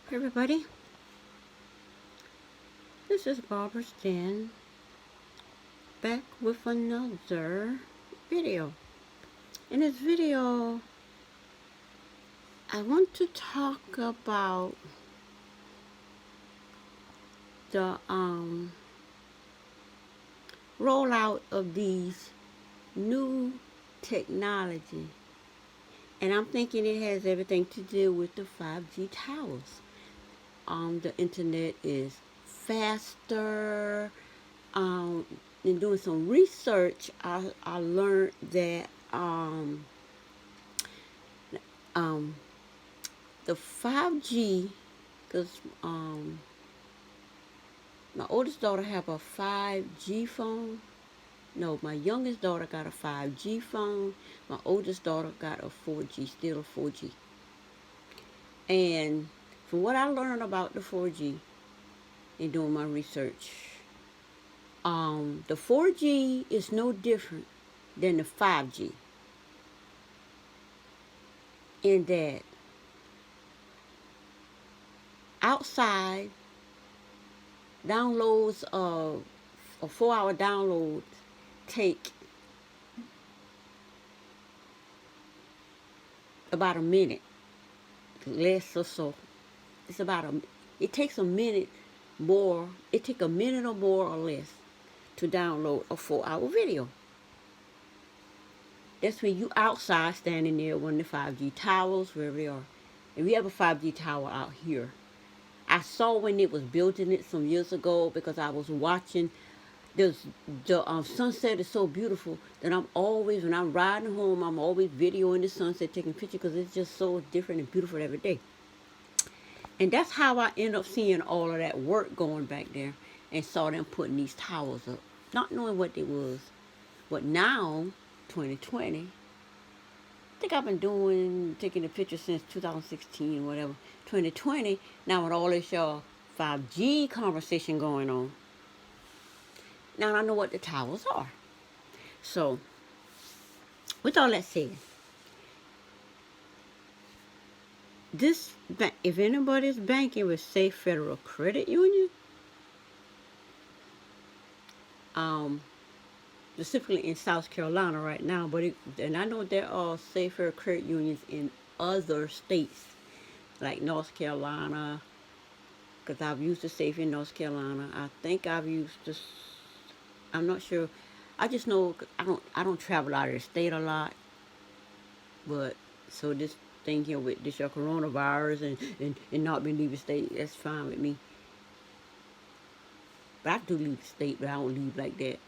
Hey everybody, this is Barbara Stan back with another video. In this video, I want to talk about the rollout of these new technology, and I'm thinking it has everything to do with the 5G towers. The internet is faster. Um, in doing some research, I learned that um, the 5G, because my oldest daughter have a 5G phone. No, my youngest daughter got a 5G phone. My oldest daughter got a 4G, still a 4G. And from what I learned about the 4G in doing my research, the 4G is no different than the 5G in that outside downloads of a 4-hour download take about a minute, less or so. It's about it takes a minute more, it takes a minute or more or less to download a 4-hour video. That's when you outside standing there one of the 5G towers, wherever they are. And we have a 5G tower out here. I saw when it was building it some years ago because I was watching. The sunset is so beautiful that I'm always, when I'm riding home, I'm always videoing the sunset, taking pictures because it's just so different and beautiful every day. And that's how I end up seeing all of that work going back there and saw them putting these towers up, not knowing what it was. But now, 2020, I think I've been taking the pictures since 2016, whatever. 2020, now with all this 5G conversation going on, now I know what the towers are. So, with all that said, if anybody's banking with Safe Federal Credit Union, specifically in South Carolina right now, and I know there are Safe Federal Credit Unions in other states, like North Carolina, because I've used the Safe in North Carolina. I think I've used this. I'm not sure. I just know I don't travel out of the state a lot, but so this thing here with this coronavirus and not being leaving the state, that's fine with me. But I do leave the state, but I don't leave like that.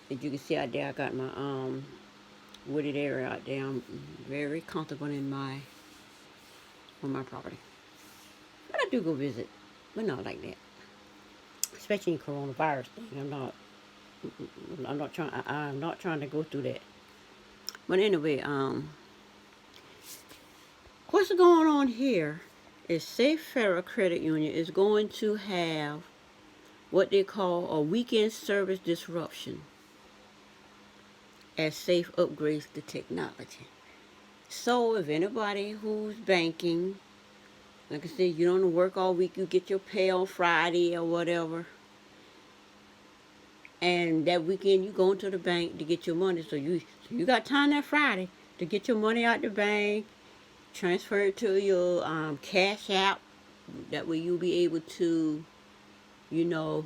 As you can see out there, I got my wooded area out there. I'm very comfortable on my property. But I do go visit, but not like that. Especially in coronavirus thing. I'm not trying to go through that. But anyway, what's going on here is Safe Federal Credit Union is going to have what they call a weekend service disruption as Safe upgrades the technology. So if anybody who's banking, like I said, you don't work all week, you get your pay on Friday or whatever, and that weekend you go into the bank to get your money, so you got time that Friday to get your money out the bank, transfer it to your cash app. That way you'll be able to, you know,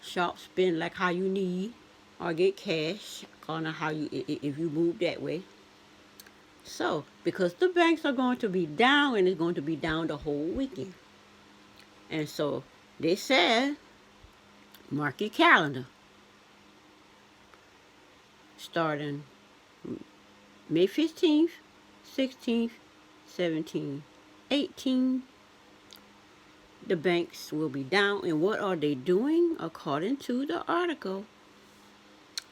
shop, spend like how you need, or get cash on how you if you move that way. So because the banks are going to be down and it's going to be down the whole weekend, and so they said, mark your calendar, starting May 15th, 16th, 17th, 18th, the banks will be down. And what are they doing according to the article?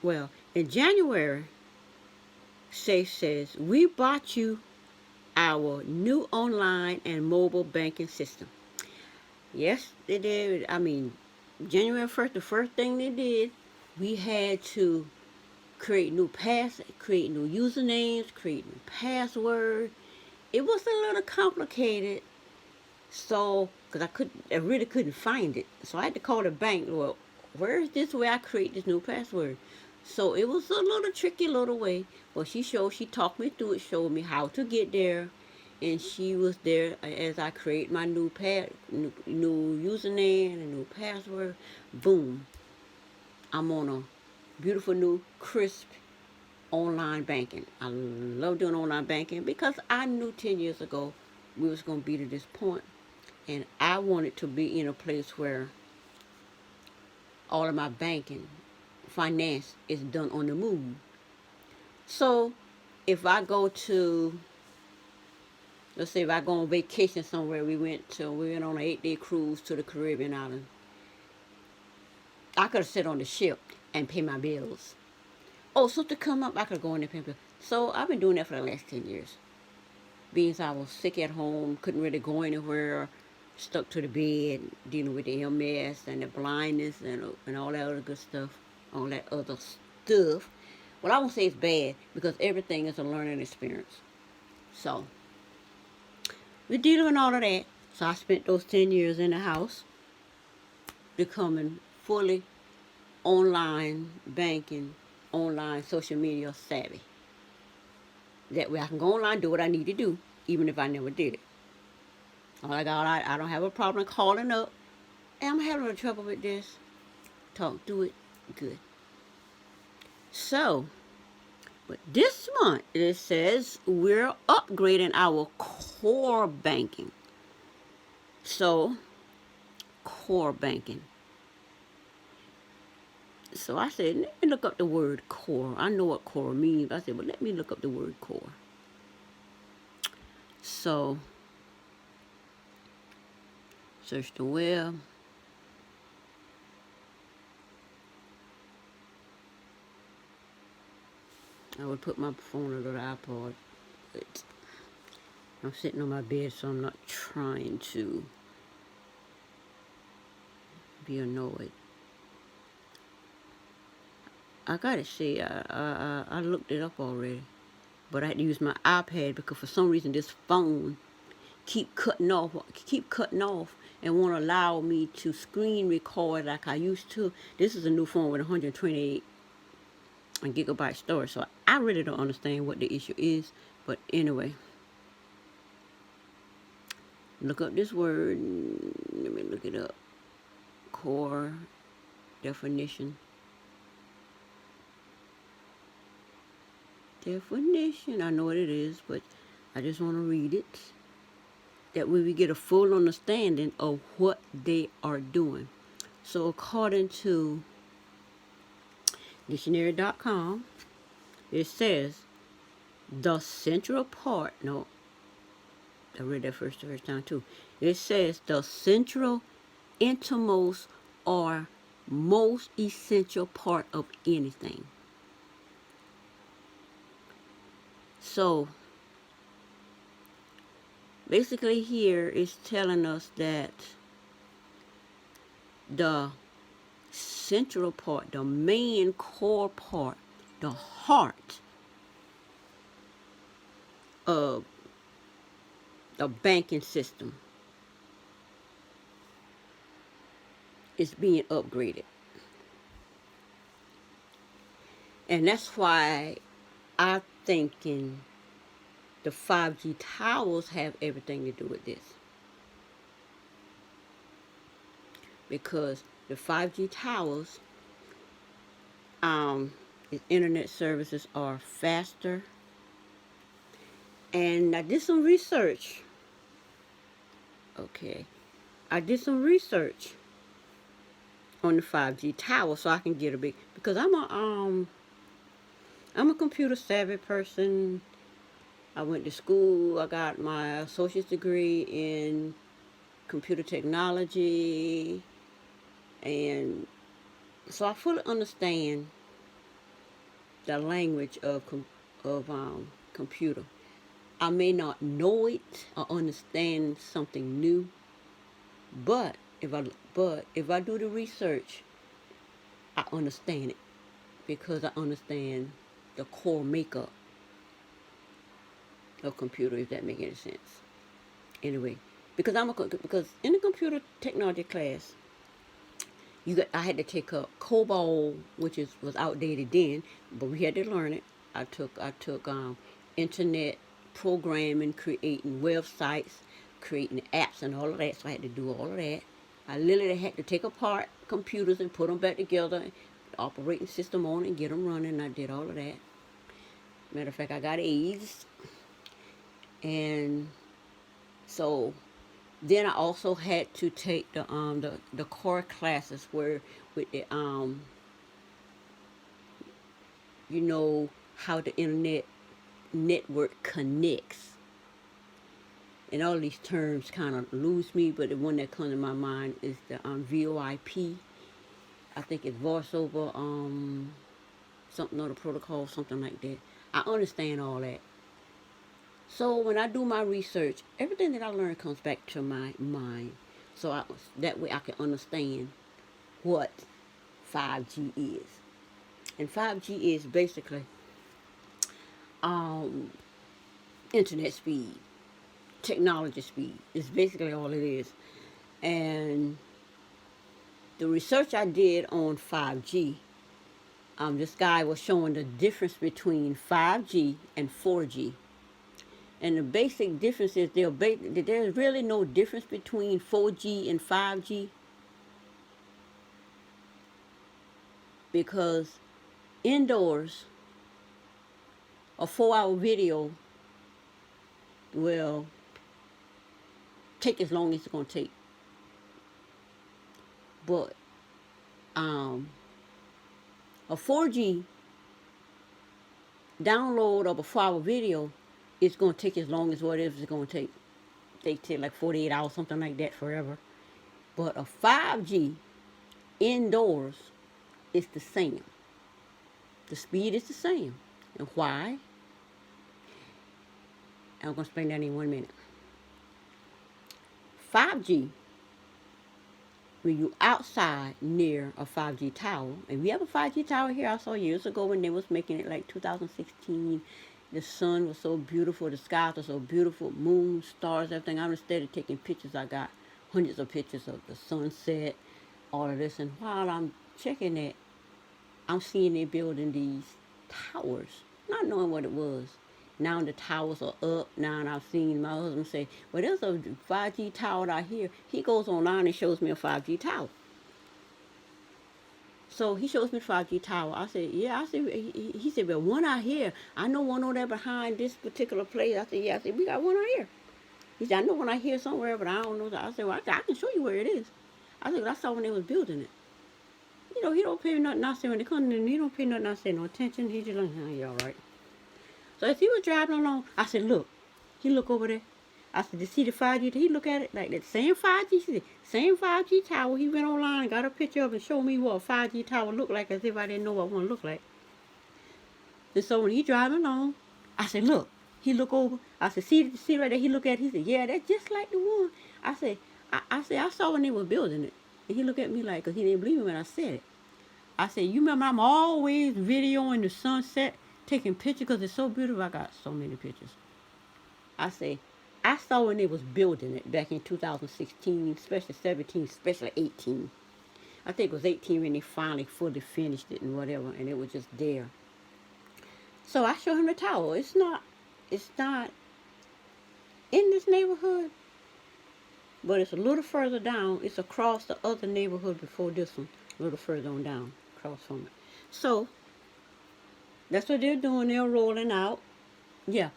Well, in January, Safe says, we bought you our new online and mobile banking system. Yes, they did. I mean, January 1st, the first thing they did, we had to create new usernames, create new passwords. It was a little complicated So, because I really couldn't find it. So I had to call the bank. Well, where is this where I create this new password? So it was a little tricky little way. Well, she talked me through it, showed me how to get there. And she was there as I create my new username and a new password. Boom, I'm on a beautiful new crisp online banking. I love doing online banking because I knew 10 years ago we was going to be to this point, and I wanted to be in a place where all of my banking finance is done on the move. So if I go to, let's say if I go on vacation somewhere, we went on an 8-day cruise to the Caribbean island. I could sit on the ship and pay my bills. Oh, something come up, I could go in there and pay. So I've been doing that for the last 10 years. Being I was sick at home, couldn't really go anywhere, stuck to the bed, dealing with the MS and the blindness and all that other good stuff, all that other stuff. Well, I won't say it's bad because everything is a learning experience. So we're dealing with all of that. So I spent those 10 years in the house becoming fully online banking, online social media savvy. That way I can go online, do what I need to do, even if I never did it. Oh my God, I don't have a problem calling up. And I'm having a little trouble with this. Talk through it. Good. So, but this month it says we're upgrading our core banking. So, core banking. So I said, let me look up the word core. I know what core means. I said, well, let me look up the word core. So, search the web. I would put my phone on the iPod, but I'm sitting on my bed, so I'm not trying to be annoyed. I gotta say, I looked it up already, but I had to use my iPad because for some reason this phone keep cutting off, and won't allow me to screen record like I used to. This is a new phone with 128 gigabyte storage, so I really don't understand what the issue is. But anyway, look up this word. Let me look it up. Core definition. I know what it is, but I just want to read it. That way we get a full understanding of what they are doing. So according to dictionary.com, it says the central part, no, I read that first time too. It says the central, innermost, or most essential part of anything. So basically here is telling us that the central part, the main core part, the heart of the banking system is being upgraded. And that's why I'm thinking the 5G towers have everything to do with this. Because the 5G towers, its internet services are faster. And I did some research. Okay. I did some research on the 5G tower so I can get a big, because I'm a computer savvy person. I went to school. I got my associate's degree in computer technology, and so I fully understand the language of computer. I may not know it or understand something new, but if I do the research, I understand it because I understand the core makeup of computer, if that makes any sense. Anyway, because because in the computer technology class, I had to take up COBOL, which was outdated then, but we had to learn it. I took internet programming, creating websites, creating apps, and all of that. So I had to do all of that. I literally had to take apart computers and put them back together, operating system on, and get them running. I did all of that. Matter of fact, I got A's, and so then I also had to take the core classes where with the you know how the internet network connects. And all these terms kind of lose me, but the one that comes to my mind is the VoIP. I think it's voice over something other protocol, something like that. I understand all that. So when I do my research, everything that I learn comes back to my mind. That way I can understand what 5G is. And 5G is basically um, internet speed, technology speed. It's basically all it is. And the research I did on 5G, this guy was showing the difference between 5G and 4G. And the basic difference is there's really no difference between 4G and 5G, because indoors a 4-hour video will take as long as it's going to take. But a 4G download of a 4-hour video is going to take as long as whatever it's going to take. They take like 48 hours, something like that, forever. But a 5G indoors is the same. The speed is the same. And why? I'm going to explain that in 1 minute. 5G, when you're outside near a 5G tower, and we have a 5G tower here I saw years ago when they was making it, like 2016. The sun was so beautiful, the skies were so beautiful, moon, stars, everything. I instead of taking pictures, I got hundreds of pictures of the sunset, all of this. And while I'm checking it, I'm seeing they building these towers, not knowing what it was. Now the towers are up. Now and I've seen my husband say, well, there's a 5G tower out here. He goes online and shows me a 5G tower. So he shows me the 5G tower. I said, yeah. I said, he said, well, one out here. I know one over there behind this particular place. I said, yeah. I said, we got one out here. He said, I know one out here somewhere, but I don't know. I said, well, I can show you where it is. I said, well, I saw when they was building it. You know, he don't pay nothing. I said, when they come in, he don't pay nothing. I said, no attention. He just like, oh, yeah, all right. So as he was driving along, I said, look. He look over there. I said, you see the 5G? He look at it like that same 5G, same 5G tower. He went online and got a picture of it and showed me what a 5G tower looked like, as if I didn't know what one looked like. And so when he driving along, I said, look. He look over. I said, see right there. He look at it. He said, yeah, that's just like the one. I said, I saw when they were building it. And he looked at me like, because he didn't believe me when I said it. I said, you remember I'm always videoing the sunset, taking pictures because it's so beautiful. I got so many pictures. I say, I saw when they was building it back in 2016, especially 17, especially 18. I think it was 18 when they finally fully finished it and whatever, and it was just there. So I showed him the tower. It's not in this neighborhood, but it's a little further down. It's across the other neighborhood before this one, a little further on down, across from it. So that's what they're doing. They're rolling out. Yeah.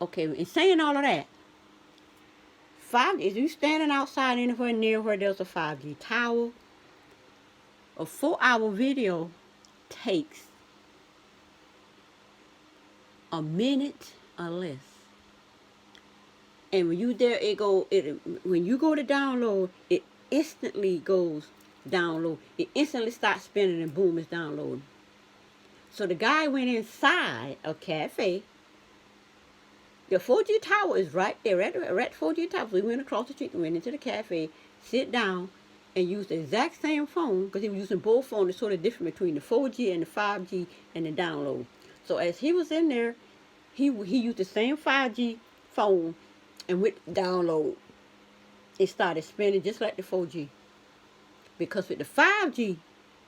Okay, in saying all of that, 5G, if you standing outside anywhere near where there's a 5G tower, a 4-hour video takes a minute or less. And when you there, when you go to download, it instantly goes download. It instantly starts spinning and boom, it's downloading. So the guy went inside a cafe. The 4G tower is right there, at 4G tower. So we went across the street and went into the cafe, sit down, and used the exact same phone, because he was using both phones. It's sort of different between the 4G and the 5G and the download. So as he was in there, he used the same 5G phone and went download. it started spinning just like the 4G. Because with the 5G,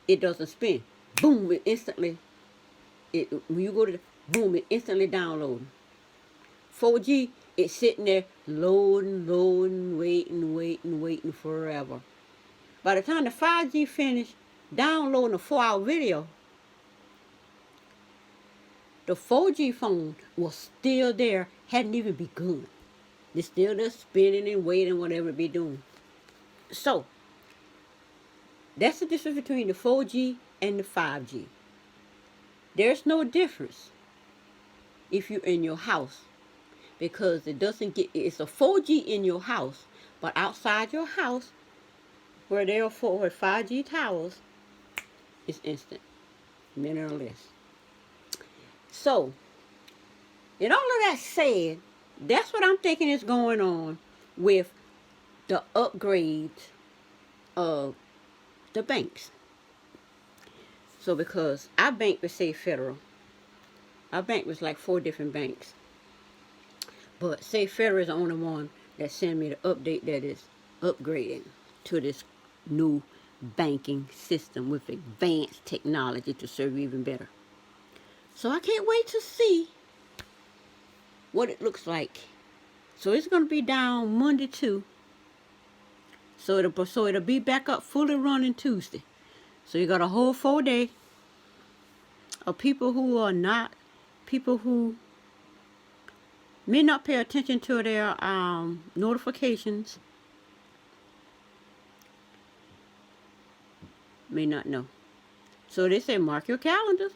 it doesn't spin. Boom, it instantly, when you go to the, boom, it instantly downloads. 4G, it's sitting there loading, waiting forever. By the time the 5G finished downloading a 4-hour video, the 4G phone was still there, hadn't even begun. It's still just spinning and waiting, whatever it be doing. So, that's the difference between the 4G and the 5G. There's no difference if you're in your house, because it doesn't get, it's a 4G in your house, but outside your house, where there are 5G towers, it's instant, minute or less. So, in all of that said, that's what I'm thinking is going on with the upgrade of the banks. So, because I bank with Safe Federal, I bank with like 4 different banks, but Safe Federal is the only one that sent me the update that is upgrading to this new banking system with advanced technology to serve you even better. So I can't wait to see what it looks like. So it's going to be down Monday too. So it'll be back up fully running Tuesday. So you got a whole 4 day of people who may not pay attention to their notifications, may not know. So they say mark your calendars.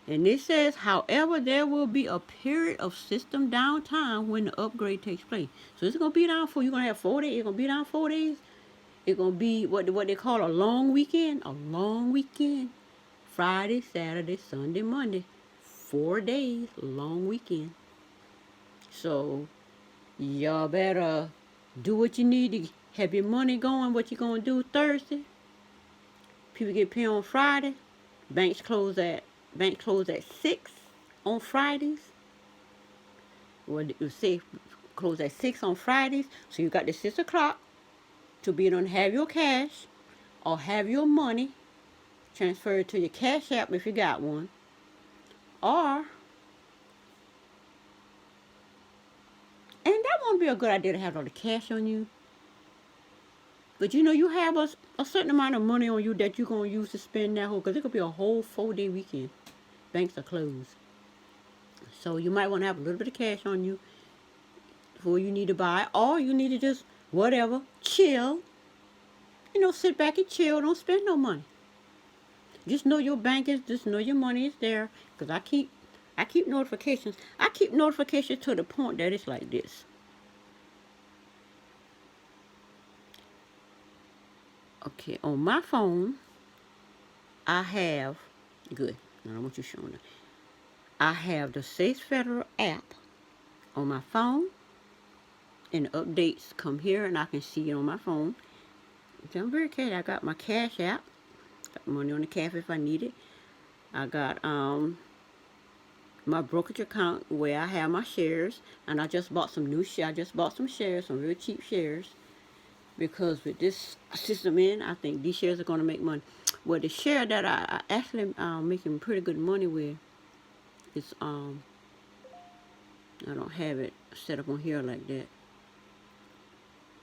And it says, however, there will be a period of system downtime when the upgrade takes place. So it's going to be down for, you're going to have 4 days. It's going to be down 4 days. It's going to be what they call a long weekend. A long weekend. Friday, Saturday, Sunday, Monday. 4 days, long weekend. So y'all better do what you need to have your money going. What you going to do Thursday. People get paid on Friday. Banks close at 6 on Fridays. Well, you say close at 6 on Fridays. So you got the 6 o'clock to be able to have your cash or have your money transferred to your Cash App if you got one. Or, and that won't be a good idea to have all the cash on you. But you know, you have a certain amount of money on you that you're going to use to spend that whole, because it could be a whole 4-day weekend. Banks are closed. So you might want to have a little bit of cash on you before you need to buy, or you need to just, whatever, chill. You know, sit back and chill. Don't spend no money. Just know your bank is, just know your money is there. Because I keep notifications. I keep notifications to the point that it's like this. Okay, on my phone, I have, good, I don't want you showing it. I have the Safe Federal app on my phone, and the updates come here, and I can see it on my phone. So I'm very careful. I got my Cash App, got money on the cash if I need it. I got my brokerage account where I have my shares, and I just bought some new shares. I just bought some shares, some really cheap shares, because with this system in, I think these shares are going to make money. Well, the share that I actually making pretty good money with is I don't have it set up on here like that.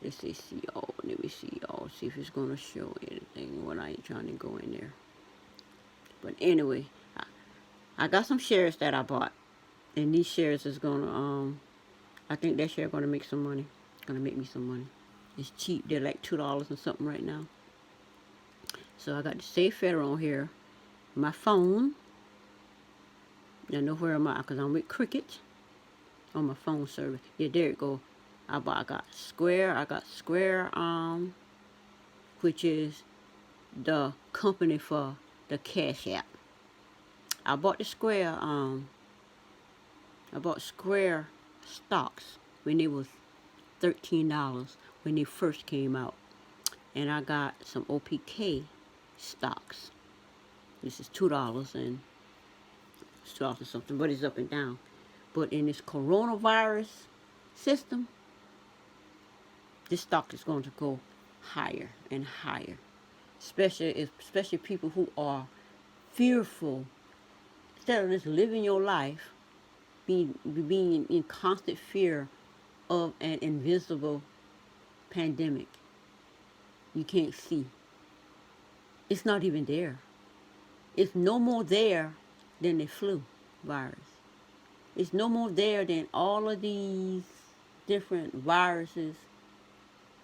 Let's see y'all. Let me see y'all. See if it's going to show anything when I ain't trying to go in there. But anyway, I got some shares that I bought, and these shares is gonna I think that share gonna make some money. Gonna make me some money. It's cheap. They're like $2 and something right now. So I got the Safe Federal on here. My phone. I know where am I, because I'm with Cricket on my phone service. Yeah, there it go. I got Square. I got Square, which is the company for the Cash App. I bought the Square. I bought Square stocks when it was $13 when they first came out, and I got some OPK stocks. This is $2 and it's $2 or something, but it's up and down. But in this coronavirus system, this stock is going to go higher and higher. Especially people who are fearful. Instead of just living your life, being in constant fear of an invisible pandemic you can't see. It's not even there. It's no more there than the flu virus. It's no more there than all of these different viruses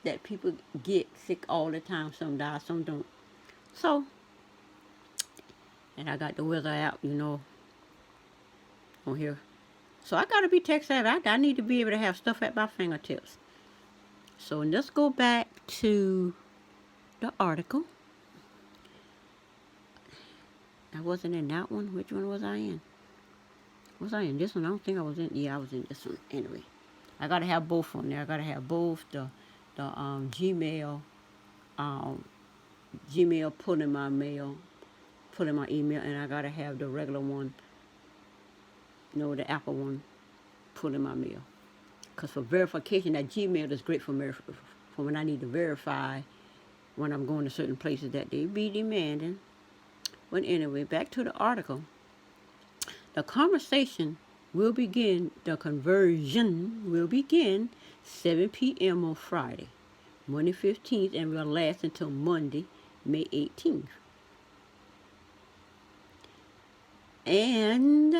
that people get sick all the time. Some die, some don't. So, and I got the weather app, on here. So I got to be tech savvy. I need to be able to have stuff at my fingertips. So let's go back to the article. I wasn't in that one. Which one was I in? Was I in this one? I don't think I was in. Yeah, I was in this one. Anyway, I got to have both on there. I got to have both the Gmail put in my mail, put in my email, and I got to have the regular one, the Apple one, put in my mail. Because for verification, that Gmail is great for when I need to verify when I'm going to certain places that they be demanding. But anyway, back to the article. The conversation will begin, the conversion will begin 7 p.m. on Friday, Monday 15th, and will last until Monday, May 18th. And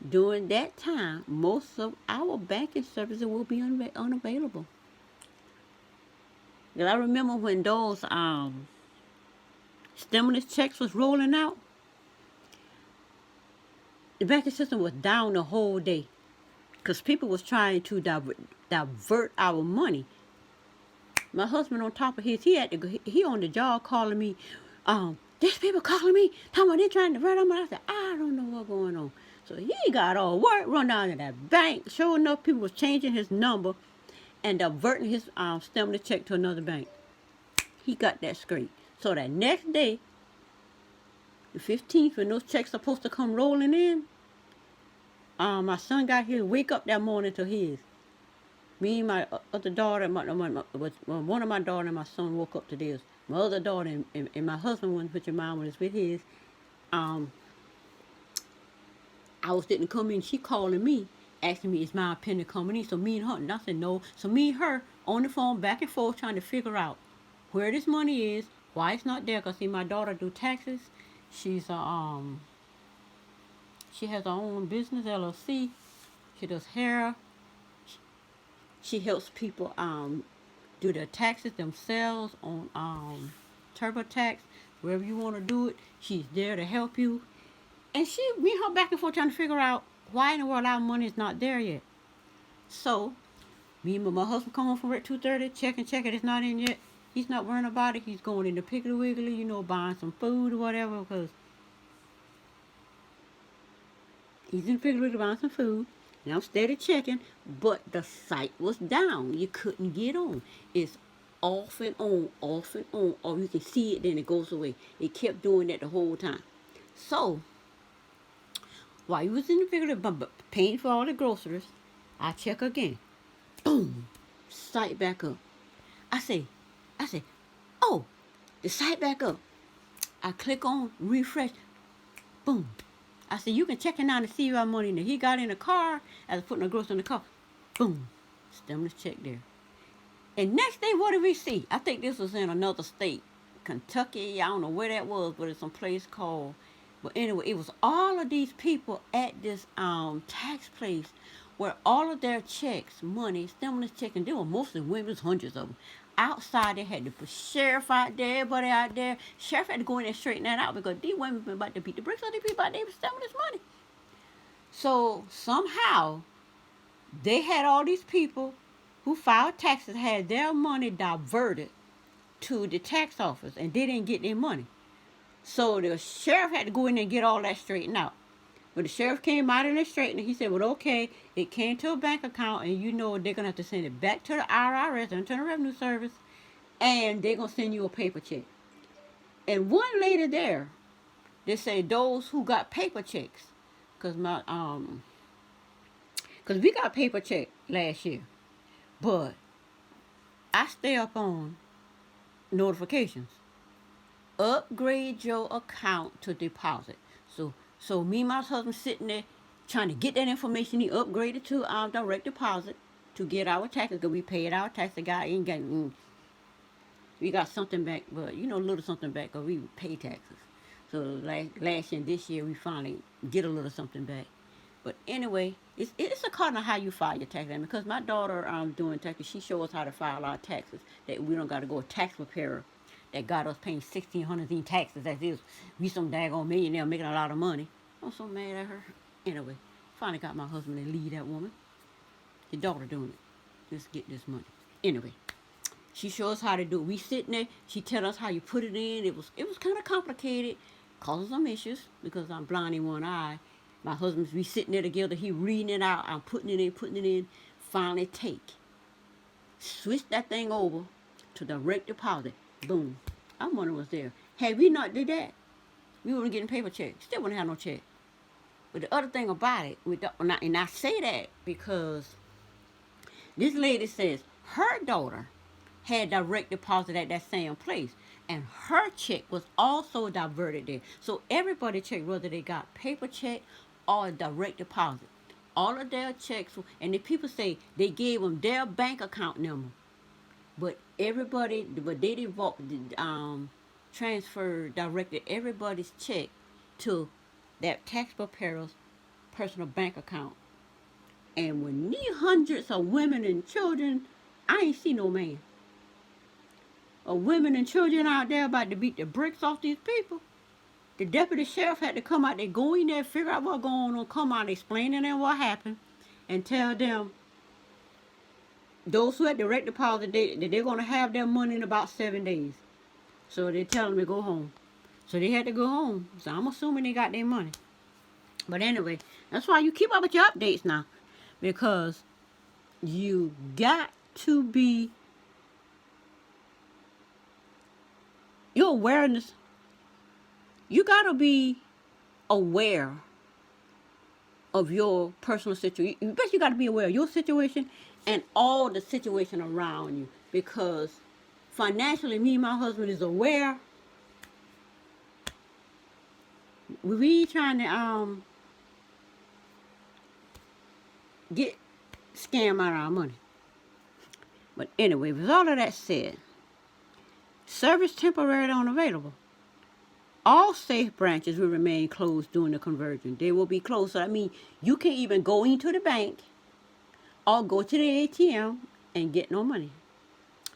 during that time, most of our banking services will be unavailable. And I remember when those stimulus checks was rolling out, the banking system was down the whole day because people was trying to divert our money. My husband, on top of his, he on the job calling me, there's people calling me, talking about they trying to divert our money. I said, I don't know what's going on. So he got all work, run down to that bank. Sure enough, people was changing his number and diverting his stimulus check to another bank. He got that straight. So that next day, the 15th, when those checks are supposed to come rolling in, my son got his wake up that morning to his. Me and my other daughter, one of my daughter and my son woke up to this. My other daughter and my husband, which your mom was with his, ours didn't come in. She calling me, asking me, is my penny coming in? So me and her, and I said no. So me and her on the phone back and forth trying to figure out where this money is, why it's not there. Because see, my daughter do taxes. She's she has her own business, LLC. She does hair. She helps people do their taxes themselves on TurboTax, wherever you want to do it. She's there to help you. And me and her back and forth trying to figure out why in the world our money is not there yet. So, me and my husband come home from work 2:30, check it, it's not in yet. He's not worrying about it. He's going into Piggly Wiggly, buying some food or whatever, because he's in Piggly Wiggly buying some food. And I'm steady checking, but the site was down. You couldn't get on. It's off and on, or you can see it, then it goes away. It kept doing that the whole time. So, while you was in the Piggly Wiggly paying for all the groceries, I check again. Boom, site back up. I say, oh, the site back up. I click on refresh. Boom. I said, you can check it out and see your money. And he got in the car, as putting the groceries in the car. Boom. Stimulus check there. And next day, what did we see? I think this was in another state. Kentucky, I don't know where that was, but it's some place called. But anyway, it was all of these people at this tax place where all of their checks, money, stimulus check, and they were mostly women, hundreds of them. Outside, they had the sheriff out there, everybody out there. Sheriff had to go in and straighten that out because these women been about to beat the bricks out of these people out there stealing this money. So somehow, they had all these people who filed taxes, had their money diverted to the tax office, and they didn't get their money. So the sheriff had to go in and get all that straightened out. When the sheriff came out and they straightened it, he said, well, okay, it came to a bank account, and they're going to have to send it back to the IRS, the Internal Revenue Service, and they're going to send you a paper check. And one lady there, they say those who got paper checks, because we got paper check last year. But I stay up on notifications. Upgrade your account to deposit. So me and my husband sitting there trying to get that information. He upgraded to direct deposit to get our taxes because we paid our tax. The guy ain't got we got something back, but a little something back because we pay taxes. So last year and this year we finally get a little something back. But anyway, it's a kind of how you file your taxes. Because my daughter doing taxes, she shows us how to file our taxes. That we don't got to go a tax preparer that got us paying $1,600 in taxes. That is, we some daggone millionaire making a lot of money. I'm so mad at her. Anyway, finally got my husband to leave that woman. The daughter doing it. Just get this money. Anyway, she shows us how to do it. We sitting there. She tell us how you put it in. It was kind of complicated, causing some issues because I'm blind in one eye. My husband's we sitting there together. He reading it out. I'm putting it in. Finally switch that thing over to direct deposit. Boom. Our money was there. Had we not did that, we wouldn't getting paper check. Still wouldn't have no check. But the other thing about it, and I say that because this lady says her daughter had direct deposit at that same place. And her check was also diverted there. So everybody checked whether they got paper check or direct deposit. All of their checks, and the people say they gave them their bank account number. But they directed everybody's check to that tax preparer's personal bank account. And when these hundreds of women and children, I ain't see no man. Of women and children out there about to beat the bricks off these people. The deputy sheriff had to come out there, go in there, figure out what's going on, come out, explain to them what happened, and tell them those who had direct deposit that they're going to have their money in about 7 days. So they tell them to go home. So they had to go home. So I'm assuming they got their money. But anyway, that's why you keep up with your updates now. Because you got to be, your awareness, you got to be aware of your personal situation. You got to be aware of your situation and all the situation around you. Because financially, me and my husband is aware. We trying to get scam out of our money. But anyway, with all of that said, service temporarily unavailable. All safe branches will remain closed during the conversion. They will be closed. So that means you can't even go into the bank or go to the ATM and get no money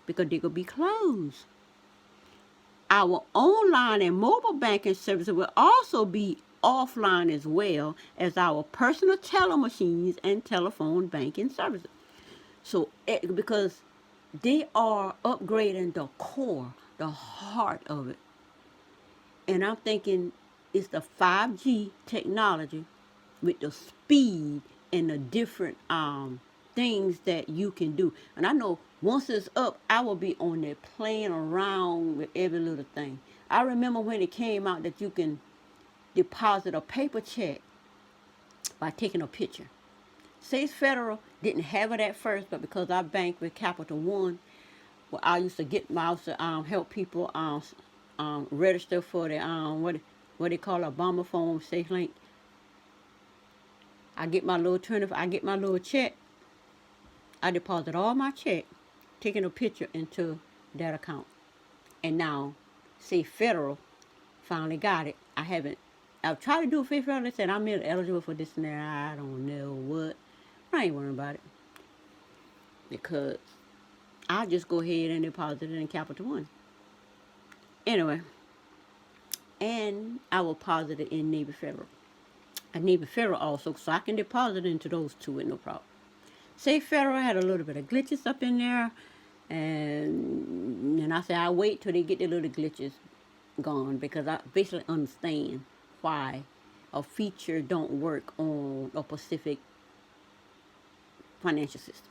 because they will be closed. Our online and mobile banking services will also be offline as well as our personal teller machines and telephone banking services. So, because they are upgrading the core, the heart of it. And I'm thinking it's the 5G technology with the speed and the different things that you can do. And I know once it's up, I will be on there playing around with every little thing. I remember when it came out that you can deposit a paper check by taking a picture. Chase Federal didn't have it at first, but because I bank with Capital One, well, I used to help people register for the what they call a bomber phone safe link. I get my little check. I deposit all my check, taking a picture into that account. And now, say Federal finally got it. I've tried to do it for Federal. They said I'm eligible for this and that. I don't know what. I ain't worrying about it. Because I'll just go ahead and deposit it in Capital One. Anyway, and I will deposit it in Navy Federal. And Navy Federal also, so I can deposit into those two with no problem. Say Federal had a little bit of glitches up in there, and I said I'll wait till they get the little glitches gone because I basically understand why a feature don't work on a Pacific financial system.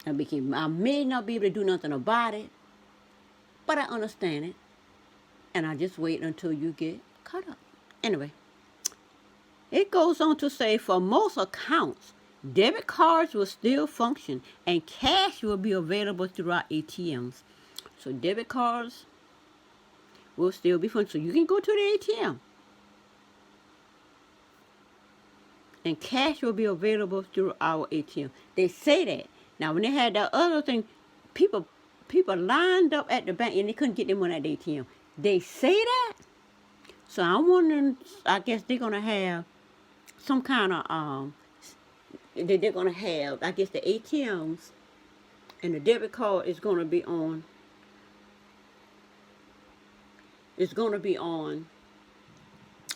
I may not be able to do nothing about it, but I understand it, and I just wait until you get caught up. Anyway, it goes on to say for most accounts, Debit cards will still function and cash will be available throughout ATMs. So debit cards will still be functional. So you can go to the ATM and cash will be available through our ATM. They say that. Now, when they had that other thing, people lined up at the bank and they couldn't get their money at the ATM. They say that. So I'm wondering, I guess they're going to have some kind of, they're going to have, I guess the ATMs and the debit card is going to be on,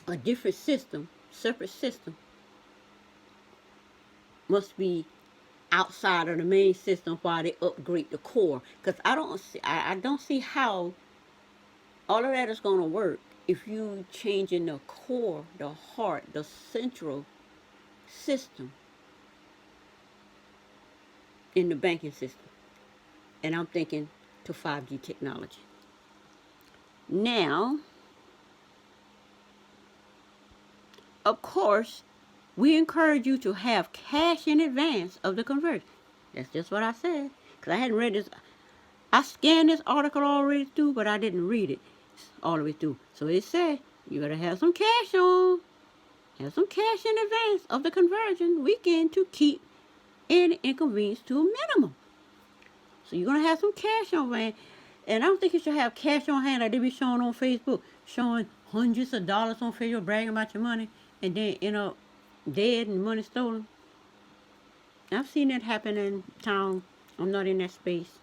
a different system, separate system. Must be outside of the main system while they upgrade the core. Because I don't see how all of that is going to work if you changing the core, the heart, the central system in the banking system. And I'm thinking to 5G technology. Now, of course, we encourage you to have cash in advance of the conversion. That's just what I said. Because I hadn't read this. I scanned this article already through, but I didn't read it all the way through. So it said, you got to have some cash on. Have some cash in advance of the conversion weekend to keep any inconvenience to a minimum. So you're going to have some cash on hand. And I don't think you should have cash on hand like they be showing on Facebook. Showing hundreds of dollars on Facebook, bragging about your money. And then, dead and money stolen. I've seen that happen in town. I'm not in that space.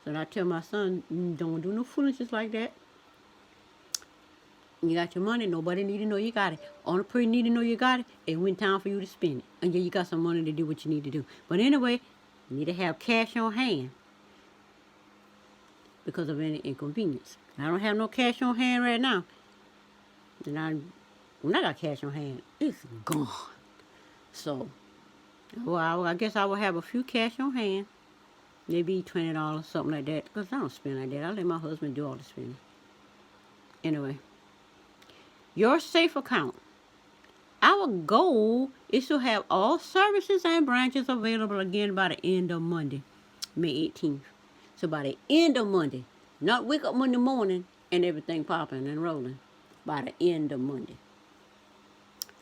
So I tell my son, don't do no foolishness like that. You got your money, nobody need to know you got it. Only person need to know you got it, and when time for you to spend it. And yeah, you got some money to do what you need to do. But anyway, you need to have cash on hand because of any inconvenience. I don't have no cash on hand right now. And when I got cash on hand, it's gone. So, well, I guess I will have a few cash on hand. Maybe $20, something like that. Because I don't spend like that. I let my husband do all the spending. Anyway. Your safe account. Our goal is to have all services and branches available again by the end of Monday, May 18th. So by the end of Monday, not wake up Monday morning and everything popping and rolling. By the end of Monday.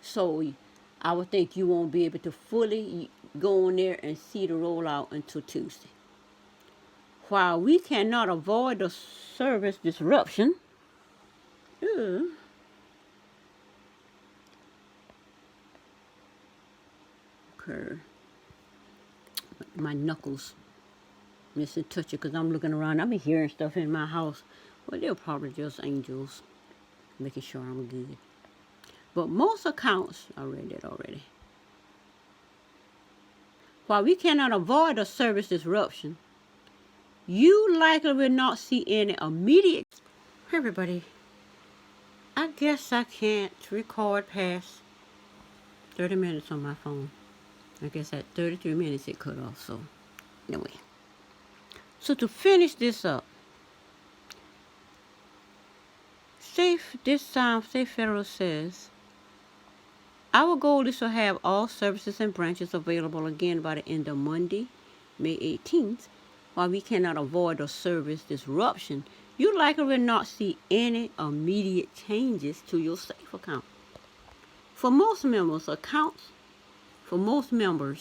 So I would think you won't be able to fully go in there and see the rollout until Tuesday. While we cannot avoid the service disruption, my knuckles missing touch it because I'm looking around. I'm hearing stuff in my house. Well, they're probably just angels making sure I'm good. But most accounts, I read that already. While we cannot avoid a service disruption, you likely will not see any immediate. Everybody, I guess I can't record past 30 minutes on my phone. I guess at 33 minutes it cut off, so anyway. So to finish this up, Safe Federal says, our goal is to have all services and branches available again by the end of Monday, May 18th. While we cannot avoid a service disruption, you likely will not see any immediate changes to your safe account. For most members, account numbers,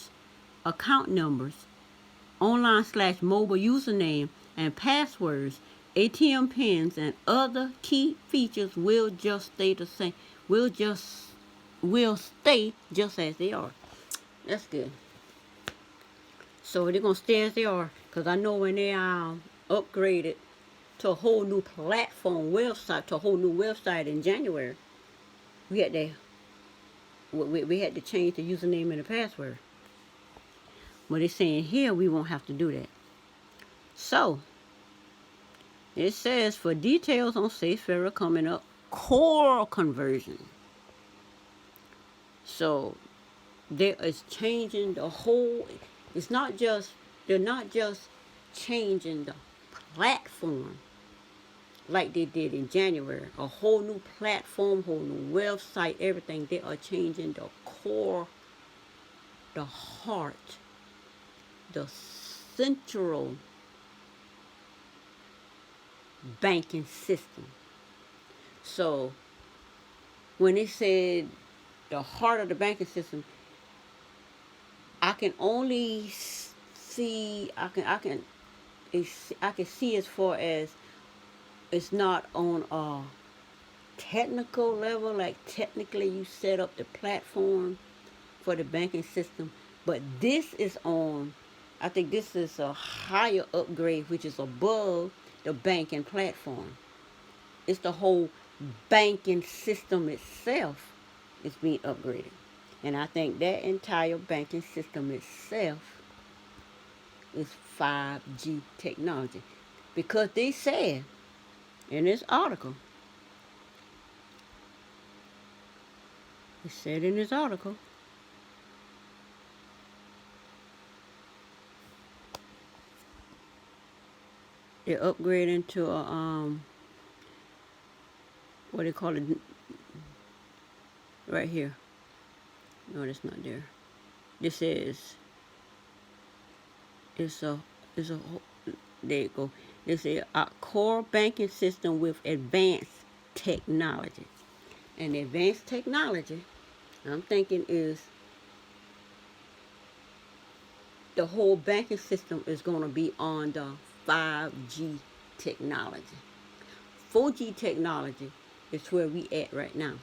online/mobile username and passwords, ATM pins, and other key features will stay just as they are. That's good. So they're going to stay as they are. Because I know when they upgraded to a whole new platform website, to a whole new website in January, we had to change the username and the password. Well, they're saying here we won't have to do that. So, it says for details on Safe Federal coming up, core conversion. So, there is changing the whole. They're not just changing the platform like they did in January. A whole new platform, whole new website, everything. They are changing the core the heart, the central banking system. So when it said the heart of the banking system, I can only see I can see as far as it's not on a technical level, like technically you set up the platform for the banking system, but this is on, I think this is a higher upgrade, which is above the banking platform. It's the whole banking system itself is being upgraded. And I think that entire banking system itself is 5G technology. Because they said in this article, it said in this article, they're upgrading to a, what they call it, right here. No, that's not there. This is, it's a, there you go. This is a core banking system with advanced technology. And advanced technology, I'm thinking, is the whole banking system is going to be on the 5G technology. 4G technology is where we at right now.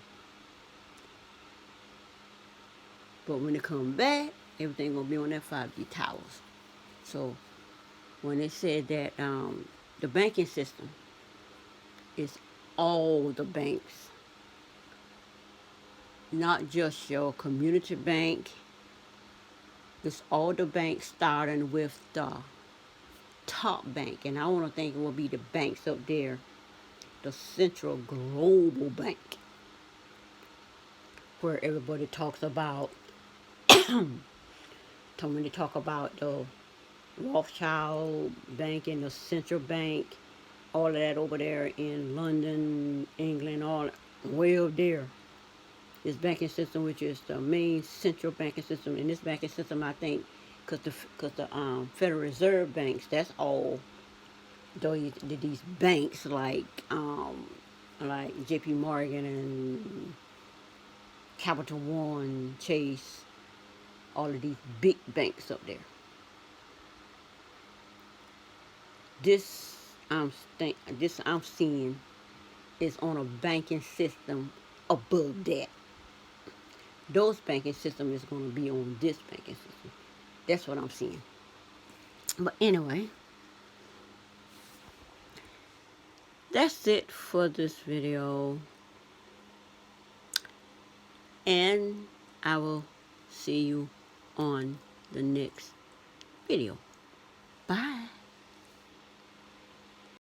But when it comes back, everything going to be on that 5G towers. So when they said that the banking system is all the banks, not just your community bank. It's all the banks starting with the top bank. And I want to think it will be the banks up there, the Central Global Bank, where everybody talks about, when they talk about the Rothschild Bank and the Central Bank, all of that over there in London, England, all way up there. This banking system, which is the main central banking system. In this banking system, I think, because the Federal Reserve banks, that's all these banks like J.P. Morgan and Capital One, Chase, all of these big banks up there. This I'm seeing is on a banking system above that. Those banking system is going to be on this banking system. That's what I'm seeing. But anyway, that's it for this video. And I will see you on the next video. Bye.